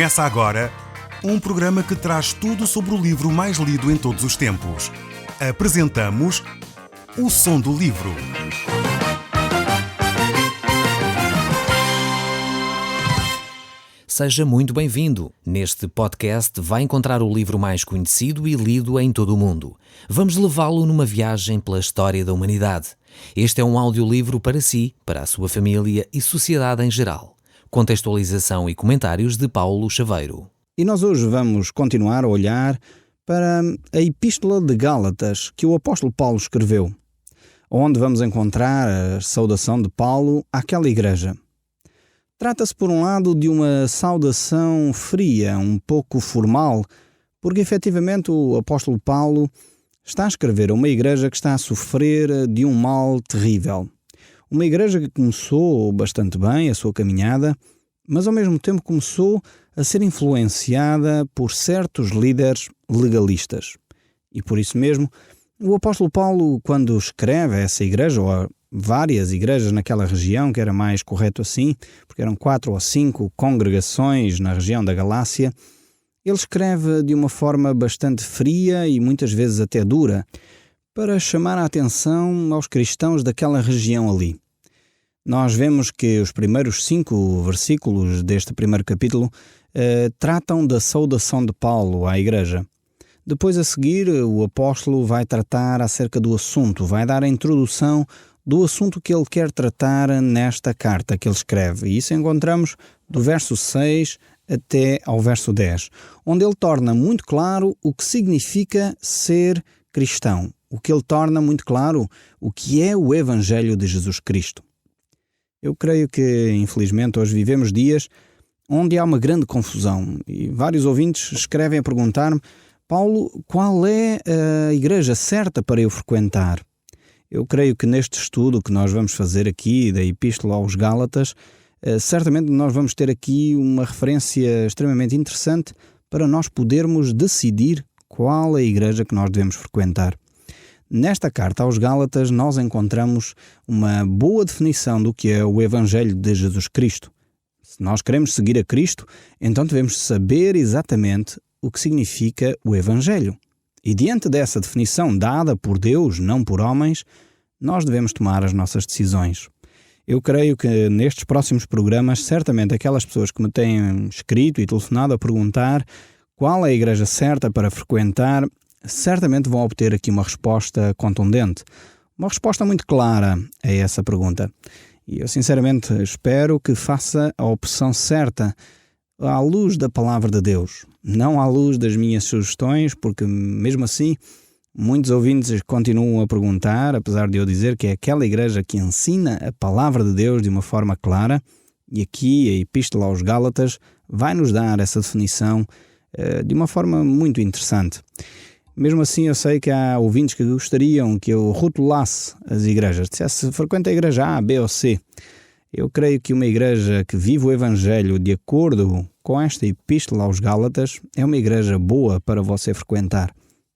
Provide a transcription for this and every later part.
Começa agora um programa que traz tudo sobre o livro mais lido em todos os tempos. Apresentamos O Som do Livro. Seja muito bem-vindo. Neste podcast vai encontrar o livro mais conhecido e lido em todo o mundo. Vamos levá-lo numa viagem pela história da humanidade. Este é um audiolivro para si, para a sua família e sociedade em geral. Contextualização e comentários de Paulo Chaveiro. E nós hoje vamos continuar a olhar para a Epístola de Gálatas que o apóstolo Paulo escreveu, onde vamos encontrar a saudação de Paulo àquela igreja. Trata-se, por um lado, de uma saudação fria, um pouco formal, porque efetivamente o apóstolo Paulo está a escrever a uma igreja que está a sofrer de um mal terrível. Uma igreja que começou bastante bem a sua caminhada, mas ao mesmo tempo começou a ser influenciada por certos líderes legalistas. E por isso mesmo, o apóstolo Paulo, quando escreve a essa igreja, ou a várias igrejas naquela região, que era mais correto assim, porque eram 4 ou 5 congregações na região da Galácia, ele escreve de uma forma bastante fria e muitas vezes até dura, para chamar a atenção aos cristãos daquela região ali. Nós vemos que os primeiros 5 versículos deste primeiro capítulo tratam da saudação de Paulo à igreja. Depois, a seguir, o apóstolo vai tratar acerca do assunto, vai dar a introdução do assunto que ele quer tratar nesta carta que ele escreve. E isso encontramos do verso 6 até ao verso 10, onde ele torna muito claro o que significa ser cristão, o que ele torna muito claro o que é o Evangelho de Jesus Cristo. Eu creio que, infelizmente, hoje vivemos dias onde há uma grande confusão e vários ouvintes escrevem a perguntar-me: Paulo, qual é a igreja certa para eu frequentar? Eu creio que neste estudo que nós vamos fazer aqui da Epístola aos Gálatas, certamente nós vamos ter aqui uma referência extremamente interessante para nós podermos decidir qual é a igreja que nós devemos frequentar. Nesta carta aos Gálatas nós encontramos uma boa definição do que é o Evangelho de Jesus Cristo. Se nós queremos seguir a Cristo, então devemos saber exatamente o que significa o Evangelho. E diante dessa definição dada por Deus, não por homens, nós devemos tomar as nossas decisões. Eu creio que nestes próximos programas, certamente aquelas pessoas que me têm escrito e telefonado a perguntar qual é a igreja certa para frequentar, certamente vão obter aqui uma resposta contundente, uma resposta muito clara a essa pergunta. E eu sinceramente espero que faça a opção certa à luz da palavra de Deus, não à luz das minhas sugestões, porque mesmo assim muitos ouvintes continuam a perguntar, apesar de eu dizer que é aquela igreja que ensina a palavra de Deus de uma forma clara, e aqui a Epístola aos Gálatas vai nos dar essa definição de uma forma muito interessante. Mesmo assim, eu sei que há ouvintes que gostariam que eu rotulasse as igrejas, dissesse frequenta a igreja A, B ou C. Eu creio que uma igreja que vive o Evangelho de acordo com esta Epístola aos Gálatas é uma igreja boa para você frequentar.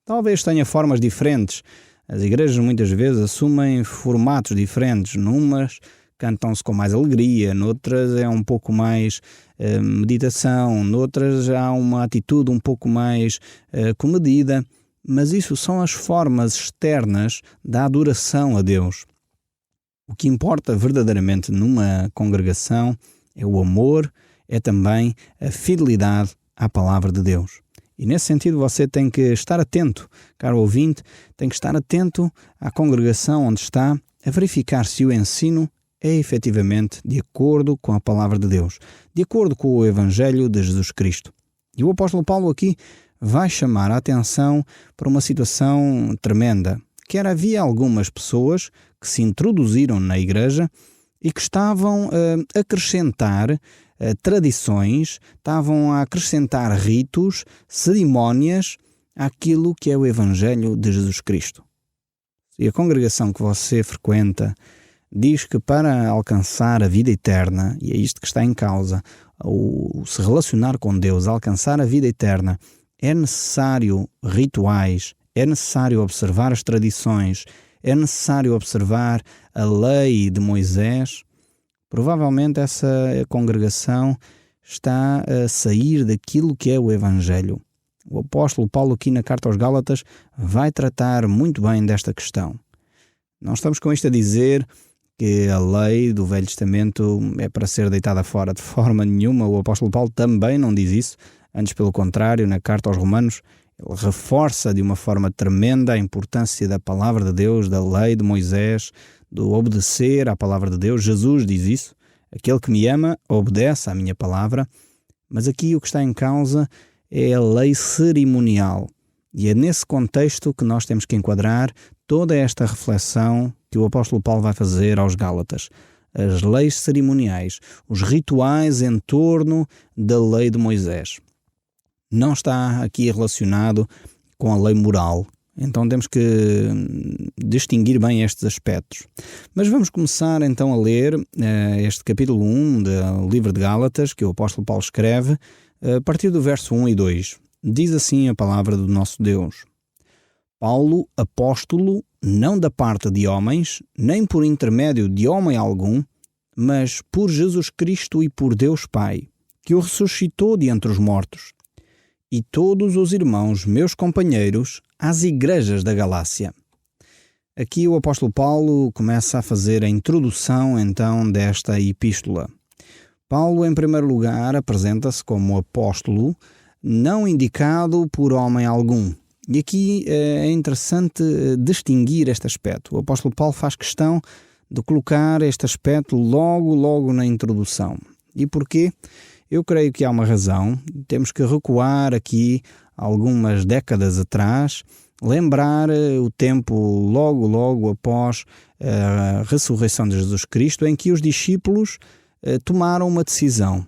Talvez tenha formas diferentes. As igrejas muitas vezes assumem formatos diferentes. Numas cantam-se com mais alegria, noutras é um pouco mais meditação, noutras há uma atitude um pouco mais comedida. Mas isso são as formas externas da adoração a Deus. O que importa verdadeiramente numa congregação é o amor, é também a fidelidade à palavra de Deus. E nesse sentido você tem que estar atento, caro ouvinte, tem que estar atento à congregação onde está, a verificar se o ensino é efetivamente de acordo com a palavra de Deus, de acordo com o Evangelho de Jesus Cristo. E o apóstolo Paulo aqui vai chamar a atenção para uma situação tremenda, que havia algumas pessoas que se introduziram na igreja e que estavam a acrescentar tradições, estavam a acrescentar ritos, cerimónias àquilo que é o Evangelho de Jesus Cristo. E a congregação que você frequenta diz que para alcançar a vida eterna, e é isto que está em causa, o se relacionar com Deus, alcançar a vida eterna, é necessário rituais, é necessário observar as tradições, é necessário observar a lei de Moisés. Provavelmente essa congregação está a sair daquilo que é o Evangelho. O apóstolo Paulo, aqui na carta aos Gálatas, vai tratar muito bem desta questão. Não estamos com isto a dizer que a lei do Velho Testamento é para ser deitada fora, de forma nenhuma. O apóstolo Paulo também não diz isso. Antes, pelo contrário, na carta aos Romanos, ele reforça de uma forma tremenda a importância da palavra de Deus, da lei de Moisés, do obedecer à palavra de Deus. Jesus diz isso. Aquele que me ama, obedece à minha palavra. Mas aqui o que está em causa é a lei cerimonial. E é nesse contexto que nós temos que enquadrar toda esta reflexão que o apóstolo Paulo vai fazer aos Gálatas. As leis cerimoniais, os rituais em torno da lei de Moisés. Não está aqui relacionado com a lei moral. Então temos que distinguir bem estes aspectos. Mas vamos começar então a ler este capítulo 1 do livro de Gálatas, que o apóstolo Paulo escreve, a partir do verso 1 e 2. Diz assim a palavra do nosso Deus. Paulo, apóstolo, não da parte de homens, nem por intermédio de homem algum, mas por Jesus Cristo e por Deus Pai, que o ressuscitou de entre os mortos, e todos os irmãos, meus companheiros, às igrejas da Galácia. Aqui o apóstolo Paulo começa a fazer a introdução, então, desta epístola. Paulo, em primeiro lugar, apresenta-se como apóstolo, não indicado por homem algum. E aqui é interessante distinguir este aspecto. O apóstolo Paulo faz questão de colocar este aspecto logo na introdução. E porquê? Eu creio que há uma razão. Temos que recuar aqui algumas décadas atrás, lembrar o tempo logo após a ressurreição de Jesus Cristo, em que os discípulos tomaram uma decisão.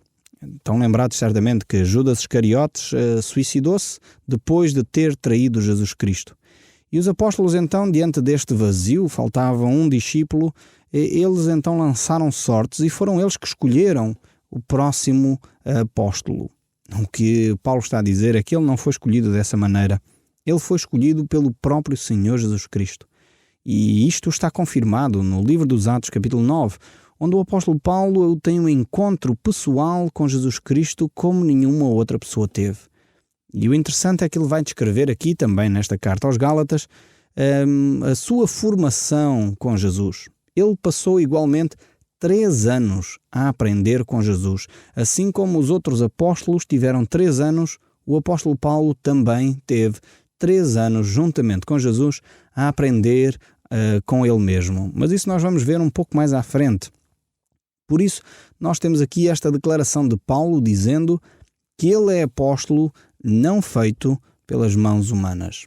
Estão lembrados certamente que Judas Iscariotes suicidou-se depois de ter traído Jesus Cristo. E os apóstolos então, diante deste vazio, faltava um discípulo, eles então lançaram sortes e foram eles que escolheram o próximo apóstolo. O que Paulo está a dizer é que ele não foi escolhido dessa maneira. Ele foi escolhido pelo próprio Senhor Jesus Cristo. E isto está confirmado no livro dos Atos, capítulo 9, onde o apóstolo Paulo tem um encontro pessoal com Jesus Cristo como nenhuma outra pessoa teve. E o interessante é que ele vai descrever aqui também nesta carta aos Gálatas a sua formação com Jesus. Ele passou igualmente 3 anos a aprender com Jesus. Assim como os outros apóstolos tiveram 3 anos, o apóstolo Paulo também teve 3 anos juntamente com Jesus a aprender com ele mesmo. Mas isso nós vamos ver um pouco mais à frente. Por isso, nós temos aqui esta declaração de Paulo dizendo que ele é apóstolo não feito pelas mãos humanas.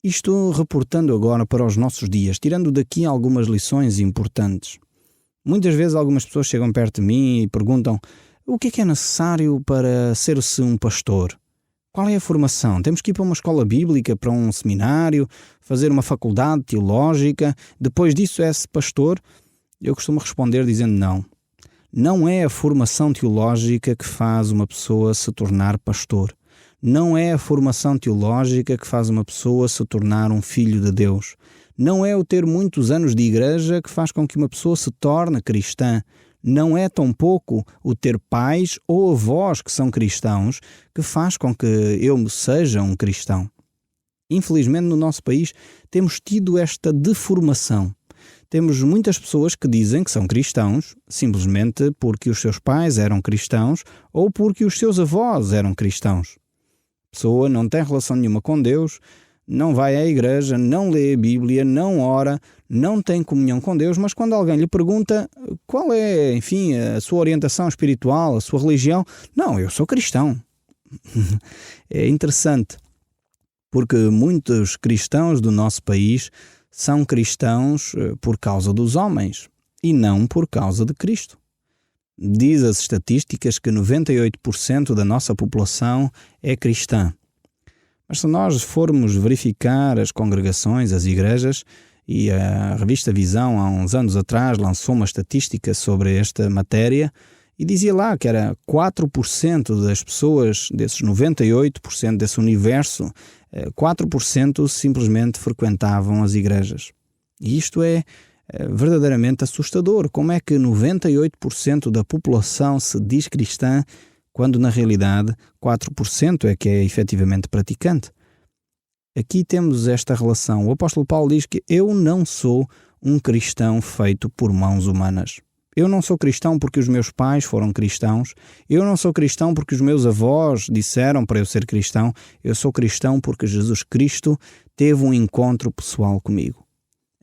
Isto reportando agora para os nossos dias, tirando daqui algumas lições importantes. Muitas vezes algumas pessoas chegam perto de mim e perguntam: o que é necessário para ser-se um pastor? Qual é a formação? Temos que ir para uma escola bíblica, para um seminário, fazer uma faculdade teológica, depois disso é-se pastor? Eu costumo responder dizendo não. Não é a formação teológica que faz uma pessoa se tornar pastor. Não é a formação teológica que faz uma pessoa se tornar um filho de Deus. Não é o ter muitos anos de igreja que faz com que uma pessoa se torne cristã. Não é tampouco o ter pais ou avós que são cristãos que faz com que eu seja um cristão. Infelizmente, no nosso país, temos tido esta deformação. Temos muitas pessoas que dizem que são cristãos simplesmente porque os seus pais eram cristãos ou porque os seus avós eram cristãos. A pessoa não tem relação nenhuma com Deus, não vai à igreja, não lê a Bíblia, não ora, não tem comunhão com Deus, mas quando alguém lhe pergunta qual é, enfim, a sua orientação espiritual, a sua religião, não, eu sou cristão. É interessante, porque muitos cristãos do nosso país são cristãos por causa dos homens e não por causa de Cristo. Diz as estatísticas que 98% da nossa população é cristã. Mas se nós formos verificar as congregações, as igrejas, e a revista Visão há uns anos atrás lançou uma estatística sobre esta matéria e dizia lá que era 4% das pessoas, desses 98% desse universo, 4% simplesmente frequentavam as igrejas. E isto é verdadeiramente assustador. Como é que 98% da população se diz cristã, quando na realidade 4% é que é efetivamente praticante. Aqui temos esta relação. O apóstolo Paulo diz que eu não sou um cristão feito por mãos humanas. Eu não sou cristão porque os meus pais foram cristãos. Eu não sou cristão porque os meus avós disseram para eu ser cristão. Eu sou cristão porque Jesus Cristo teve um encontro pessoal comigo.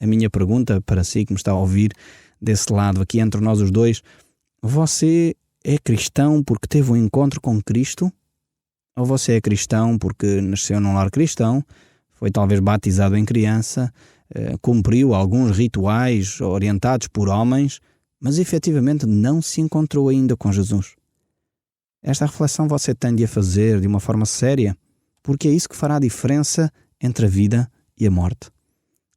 A minha pergunta para si que me está a ouvir desse lado, aqui entre nós os dois, você é cristão porque teve um encontro com Cristo? Ou você é cristão porque nasceu num lar cristão, foi talvez batizado em criança, cumpriu alguns rituais orientados por homens, mas efetivamente não se encontrou ainda com Jesus? Esta reflexão você tem de a fazer de uma forma séria, porque é isso que fará a diferença entre a vida e a morte.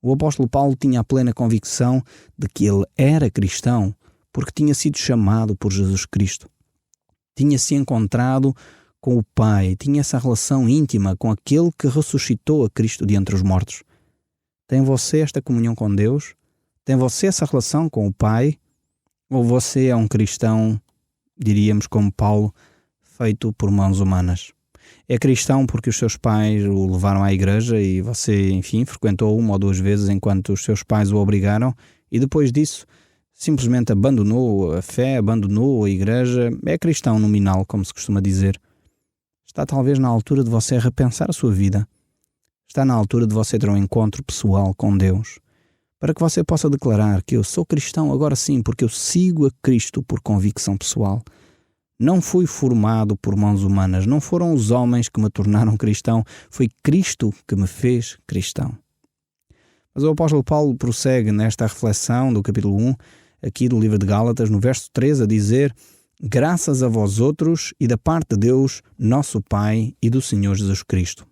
O apóstolo Paulo tinha a plena convicção de que ele era cristão porque tinha sido chamado por Jesus Cristo. Tinha se encontrado com o Pai, tinha essa relação íntima com aquele que ressuscitou a Cristo de entre os mortos. Tem você esta comunhão com Deus? Tem você essa relação com o Pai? Ou você é um cristão, diríamos como Paulo, feito por mãos humanas? É cristão porque os seus pais o levaram à igreja e você, enfim, frequentou uma ou duas vezes enquanto os seus pais o obrigaram e depois disso simplesmente abandonou a fé, abandonou a igreja. É cristão nominal, como se costuma dizer. Está talvez na altura de você repensar a sua vida. Está na altura de você ter um encontro pessoal com Deus, para que você possa declarar que eu sou cristão agora sim, porque eu sigo a Cristo por convicção pessoal. Não fui formado por mãos humanas, não foram os homens que me tornaram cristão, foi Cristo que me fez cristão. Mas o apóstolo Paulo prossegue nesta reflexão do capítulo 1, aqui do livro de Gálatas, no verso 3, a dizer: graças a vós outros e da parte de Deus, nosso Pai e do Senhor Jesus Cristo.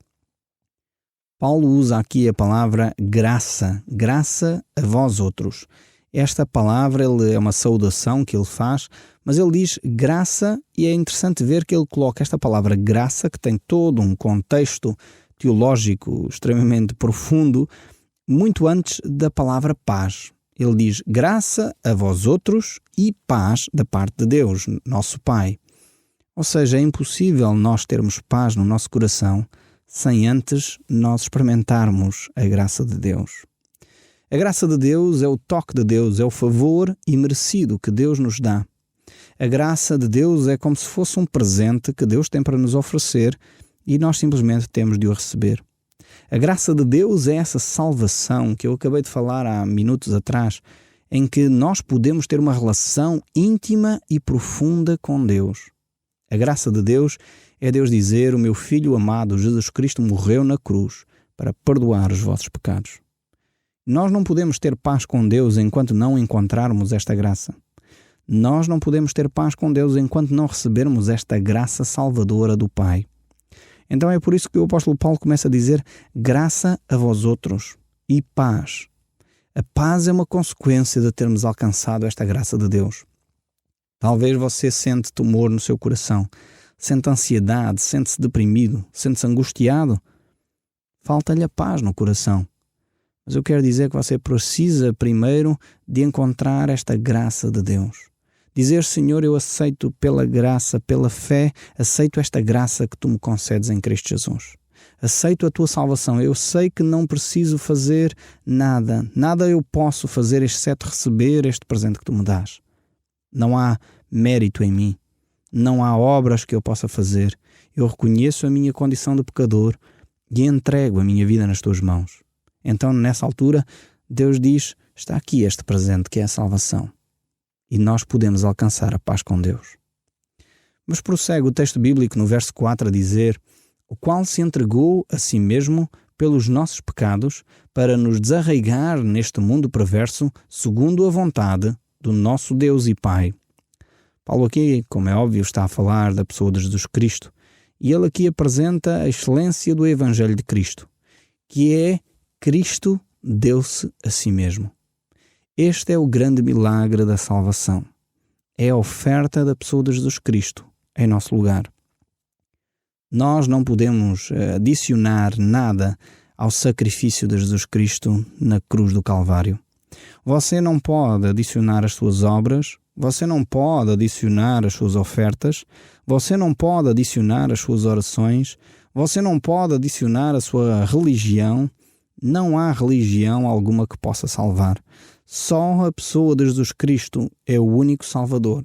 Paulo usa aqui a palavra graça, graça a vós outros. Esta palavra é uma saudação que ele faz, mas ele diz graça e é interessante ver que ele coloca esta palavra graça, que tem todo um contexto teológico extremamente profundo, muito antes da palavra paz. Ele diz graça a vós outros e paz da parte de Deus, nosso Pai. Ou seja, é impossível nós termos paz no nosso coração sem antes nós experimentarmos a graça de Deus. A graça de Deus é o toque de Deus, é o favor imerecido que Deus nos dá. A graça de Deus é como se fosse um presente que Deus tem para nos oferecer e nós simplesmente temos de o receber. A graça de Deus é essa salvação que eu acabei de falar há minutos atrás, em que nós podemos ter uma relação íntima e profunda com Deus. A graça de Deus é Deus dizer: o meu Filho amado Jesus Cristo morreu na cruz para perdoar os vossos pecados. Nós não podemos ter paz com Deus enquanto não encontrarmos esta graça. Nós não podemos ter paz com Deus enquanto não recebermos esta graça salvadora do Pai. Então é por isso que o apóstolo Paulo começa a dizer graça a vós outros e paz. A paz é uma consequência de termos alcançado esta graça de Deus. Talvez você sente temor no seu coração, sente ansiedade, sente-se deprimido, sente-se angustiado. Falta-lhe a paz no coração. Mas eu quero dizer que você precisa primeiro de encontrar esta graça de Deus. Dizer: Senhor, eu aceito pela graça, pela fé, aceito esta graça que Tu me concedes em Cristo Jesus. Aceito a Tua salvação. Eu sei que não preciso fazer nada. Nada eu posso fazer exceto receber este presente que Tu me dás. Não há mérito em mim. Não há obras que eu possa fazer. Eu reconheço a minha condição de pecador e entrego a minha vida nas Tuas mãos. Então, nessa altura, Deus diz: está aqui este presente que é a salvação. E nós podemos alcançar a paz com Deus. Mas prossegue o texto bíblico no verso 4 a dizer: o qual se entregou a si mesmo pelos nossos pecados para nos desarraigar neste mundo perverso, segundo a vontade do nosso Deus e Pai. Paulo aqui, como é óbvio, está a falar da pessoa de Jesus Cristo. E ele aqui apresenta a excelência do Evangelho de Cristo, que é Cristo deu-se a si mesmo. Este é o grande milagre da salvação. É a oferta da pessoa de Jesus Cristo em nosso lugar. Nós não podemos adicionar nada ao sacrifício de Jesus Cristo na cruz do Calvário. Você não pode adicionar as suas obras, Você não pode adicionar as suas ofertas, você não pode adicionar as suas orações, você não pode adicionar a sua religião. Não há religião alguma que possa salvar. Só a pessoa de Jesus Cristo é o único Salvador.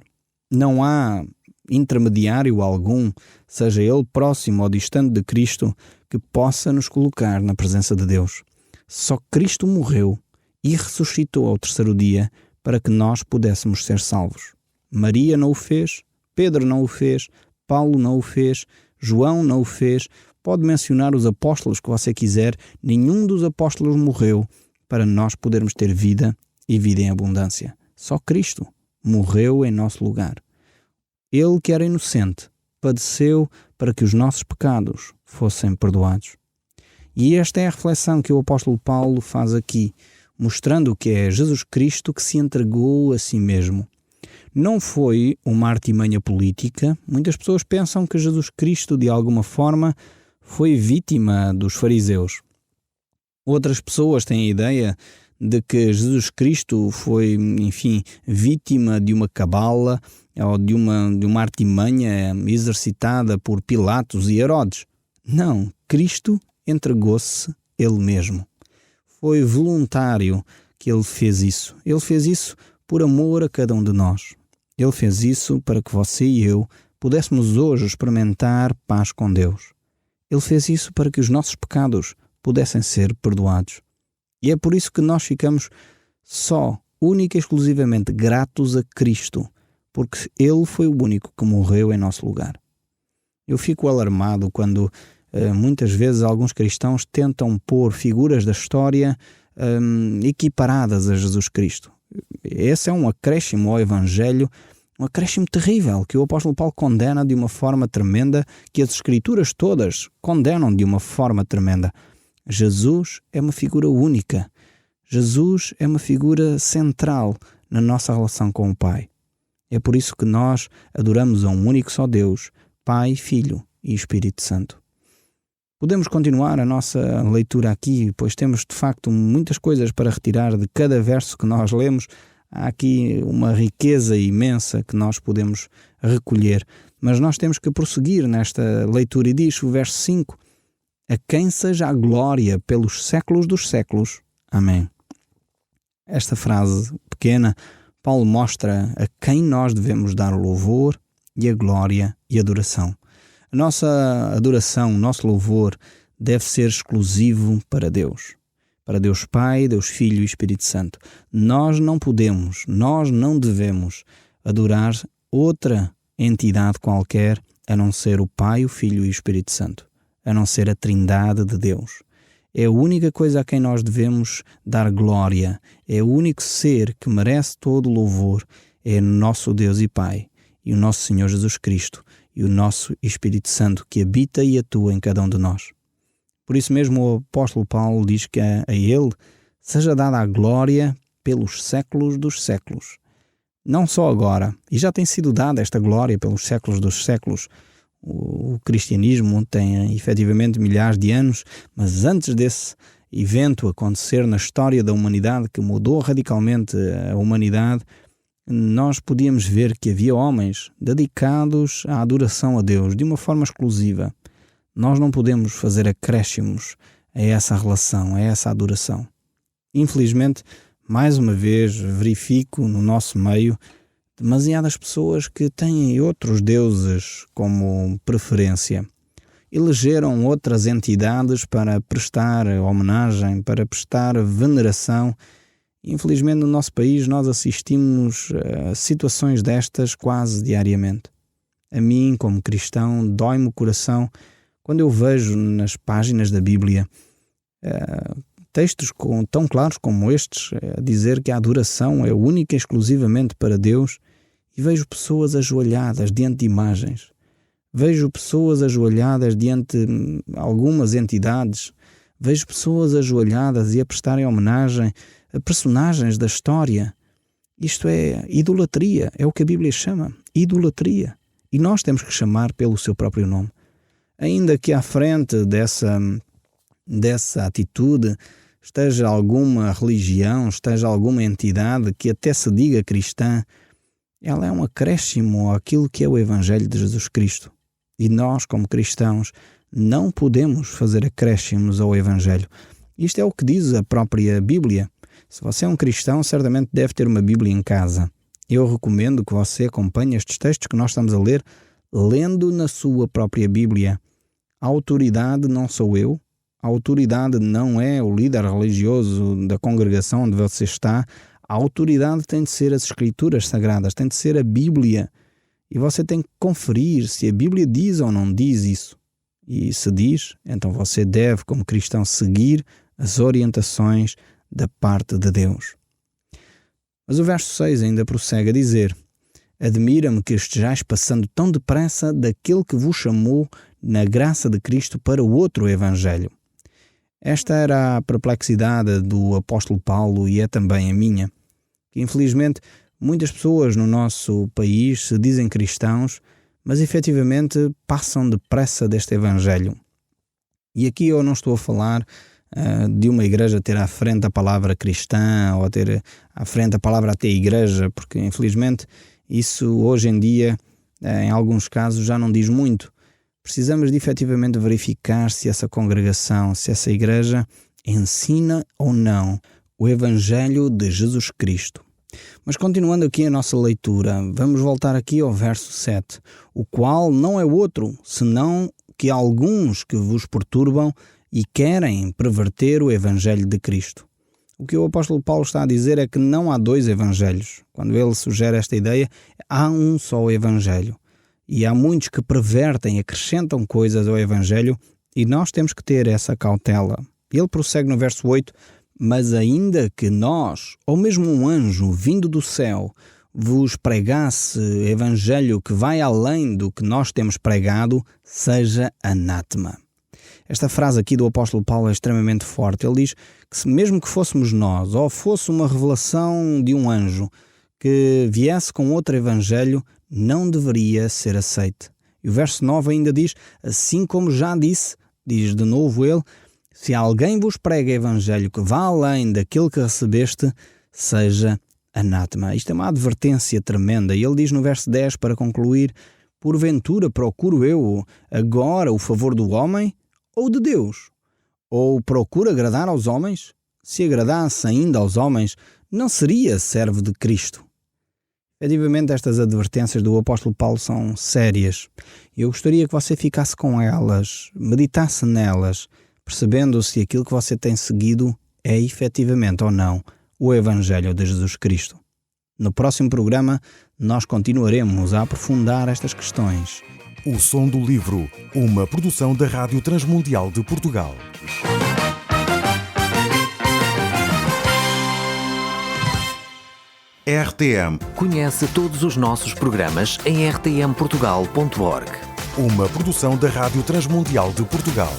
Não há intermediário algum, seja ele próximo ou distante de Cristo, que possa nos colocar na presença de Deus. Só Cristo morreu e ressuscitou ao terceiro dia para que nós pudéssemos ser salvos. Maria não o fez, Pedro não o fez, Paulo não o fez, João não o fez. Pode mencionar os apóstolos que você quiser, nenhum dos apóstolos morreu para nós podermos ter vida e vida em abundância. Só Cristo morreu em nosso lugar. Ele que era inocente, padeceu para que os nossos pecados fossem perdoados. E esta é a reflexão que o apóstolo Paulo faz aqui, mostrando que é Jesus Cristo que se entregou a si mesmo. Não foi uma artimanha política. Muitas pessoas pensam que Jesus Cristo, de alguma forma, foi vítima dos fariseus. Outras pessoas têm a ideia de que Jesus Cristo foi, vítima de uma cabala ou de uma artimanha exercitada por Pilatos e Herodes. Não, Cristo entregou-se Ele mesmo. Foi voluntário que Ele fez isso. Ele fez isso por amor a cada um de nós. Ele fez isso para que você e eu pudéssemos hoje experimentar paz com Deus. Ele fez isso para que os nossos pecados pudessem ser perdoados. E é por isso que nós ficamos única e exclusivamente gratos a Cristo, porque Ele foi o único que morreu em nosso lugar. Eu fico alarmado quando muitas vezes alguns cristãos tentam pôr figuras da história equiparadas a Jesus Cristo. Esse é um acréscimo ao Evangelho, um acréscimo terrível que o apóstolo Paulo condena de uma forma tremenda, que as Escrituras todas condenam de uma forma tremenda. Jesus é uma figura única. Jesus é uma figura central na nossa relação com o Pai. É por isso que nós adoramos a um único só Deus, Pai, Filho e Espírito Santo. Podemos continuar a nossa leitura aqui, pois temos de facto muitas coisas para retirar de cada verso que nós lemos. Há aqui uma riqueza imensa que nós podemos recolher, mas nós temos que prosseguir nesta leitura. E diz o verso 5: a quem seja a glória pelos séculos dos séculos. Amém. Esta frase pequena, Paulo mostra a quem nós devemos dar o louvor e a glória e a adoração. A nossa adoração, o nosso louvor deve ser exclusivo para Deus Pai, Deus Filho e Espírito Santo. Nós não podemos, nós não devemos adorar outra entidade qualquer a não ser o Pai, o Filho e o Espírito Santo, a não ser a Trindade de Deus. É a única coisa a quem nós devemos dar glória, é o único ser que merece todo o louvor, é nosso Deus e Pai, e o nosso Senhor Jesus Cristo, e o nosso Espírito Santo que habita e atua em cada um de nós. Por isso mesmo o apóstolo Paulo diz que a Ele seja dada a glória pelos séculos dos séculos. Não só agora, e já tem sido dada esta glória pelos séculos dos séculos. O cristianismo tem efetivamente milhares de anos, mas antes desse evento acontecer na história da humanidade, que mudou radicalmente a humanidade, nós podíamos ver que havia homens dedicados à adoração a Deus de uma forma exclusiva. Nós não podemos fazer acréscimos a essa relação, a essa adoração. Infelizmente, mais uma vez, verifico no nosso meio demasiadas pessoas que têm outros deuses como preferência. Elegeram outras entidades para prestar homenagem, para prestar veneração. Infelizmente, no nosso país, nós assistimos a situações destas quase diariamente. A mim, como cristão, dói-me o coração quando eu vejo nas páginas da Bíblia textos tão claros como estes, a dizer que a adoração é única e exclusivamente para Deus, e vejo pessoas ajoelhadas diante de imagens. Vejo pessoas ajoelhadas diante de algumas entidades. Vejo pessoas ajoelhadas e a prestarem homenagem a personagens da história. Isto é idolatria, é o que a Bíblia chama, idolatria. E nós temos que chamar pelo seu próprio nome. Ainda que à frente dessa atitude esteja alguma religião, esteja alguma entidade que até se diga cristã, ela é um acréscimo àquilo que é o Evangelho de Jesus Cristo. E nós, como cristãos, não podemos fazer acréscimos ao Evangelho. Isto é o que diz a própria Bíblia. Se você é um cristão, certamente deve ter uma Bíblia em casa. Eu recomendo que você acompanhe estes textos que nós estamos a ler, lendo na sua própria Bíblia. A autoridade não sou eu, a autoridade não é o líder religioso da congregação onde você está. A autoridade tem de ser as Escrituras Sagradas, tem de ser a Bíblia. E você tem que conferir se a Bíblia diz ou não diz isso. E se diz, então você deve, como cristão, seguir as orientações da parte de Deus. Mas o verso 6 ainda prossegue a dizer: admira-me que estejais passando tão depressa daquele que vos chamou na graça de Cristo para o outro Evangelho. Esta era a perplexidade do apóstolo Paulo e é também a minha. Que infelizmente muitas pessoas no nosso país se dizem cristãos, mas efetivamente passam depressa deste Evangelho. E aqui eu não estou a falar de uma igreja ter à frente a palavra cristã ou ter à frente a palavra até igreja, porque infelizmente isso hoje em dia, em alguns casos, já não diz muito. Precisamos de efetivamente verificar se essa congregação, se essa igreja ensina ou não o Evangelho de Jesus Cristo. Mas continuando aqui a nossa leitura, vamos voltar aqui ao verso 7, o qual não é outro, senão que alguns que vos perturbam e querem perverter o Evangelho de Cristo. O que o apóstolo Paulo está a dizer é que não há dois evangelhos. Quando ele sugere esta ideia, há um só evangelho. E há muitos que pervertem, acrescentam coisas ao evangelho e nós temos que ter essa cautela. Ele prossegue no verso 8, mas ainda que nós, ou mesmo um anjo vindo do céu, vos pregasse evangelho que vai além do que nós temos pregado, seja anátema. Esta frase aqui do apóstolo Paulo é extremamente forte. Ele diz que mesmo que fôssemos nós, ou fosse uma revelação de um anjo que viesse com outro evangelho, não deveria ser aceite. E o verso 9 ainda diz, assim como já disse, diz de novo ele, se alguém vos prega evangelho que vá além daquele que recebeste, seja anátema. Isto é uma advertência tremenda. E ele diz no verso 10, para concluir, porventura procuro eu agora o favor do homem ou de Deus? Ou procuro agradar aos homens? Se agradasse ainda aos homens, não seria servo de Cristo. Efetivamente, estas advertências do apóstolo Paulo são sérias. E eu gostaria que você ficasse com elas, meditasse nelas, percebendo se aquilo que você tem seguido é efetivamente ou não o Evangelho de Jesus Cristo. No próximo programa, nós continuaremos a aprofundar estas questões. O Som do Livro, uma produção da Rádio Transmundial de Portugal. RTM. Conhece todos os nossos programas em rtmportugal.org. Uma produção da Rádio Transmundial de Portugal.